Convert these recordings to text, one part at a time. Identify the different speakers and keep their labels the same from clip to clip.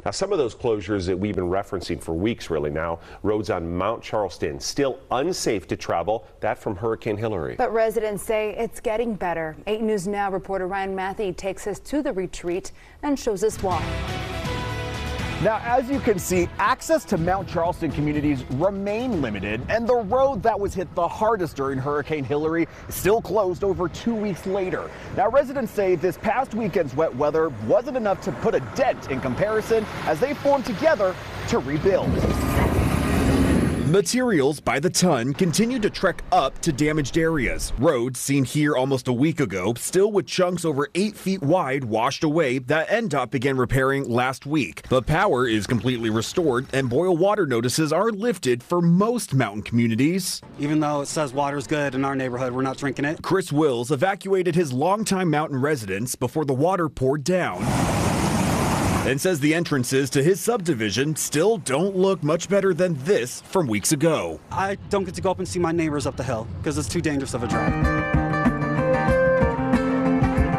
Speaker 1: Now, some of those closures that we've been referencing for weeks really now, roads on Mount Charleston still unsafe to travel, that from Hurricane Hilary.
Speaker 2: But residents say it's getting better. 8 News Now reporter Ryan Matthew takes us to the retreat and shows us why.
Speaker 3: Now, as you can see, access to Mount Charleston communities remain limited, and the road that was hit the hardest during Hurricane Hilary is still closed over 2 weeks later. Now, residents say this past weekend's wet weather wasn't enough to put a dent in comparison as they formed together to rebuild. Materials by the ton continue to trek up to damaged areas. Roads seen here almost a week ago, still with chunks over 8 feet wide washed away that NDOT began repairing last week. The power is completely restored and boil water notices are lifted for most mountain communities.
Speaker 4: Even though it says water's good in our neighborhood, we're not drinking it.
Speaker 3: Chris Wills evacuated his longtime mountain residence before the water poured down, and says the entrances to his subdivision still don't look much better than this from weeks ago.
Speaker 4: I don't get to go up and see my neighbors up the hill because it's too dangerous of a drive.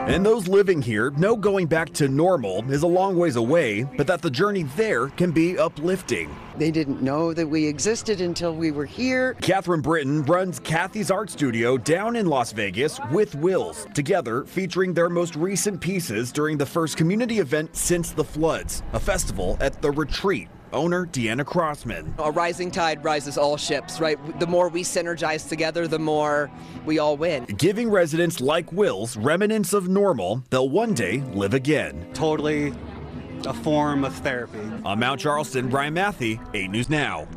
Speaker 3: And those living here know going back to normal is a long ways away, but that the journey there can be uplifting.
Speaker 5: They didn't know that we existed until we were here.
Speaker 3: Catherine Britton runs Kathy's Art Studio down in Las Vegas with Wills, together featuring their most recent pieces during the first community event since the floods, a festival at the retreat. Owner Deanna Crossman.
Speaker 6: A rising tide rises all ships, right? The more we synergize together, the more we all win.
Speaker 3: Giving residents like Wills remnants of normal they'll one day live again.
Speaker 4: Totally a form of therapy.
Speaker 3: On Mount Charleston, Ryan Matthew, 8 News Now.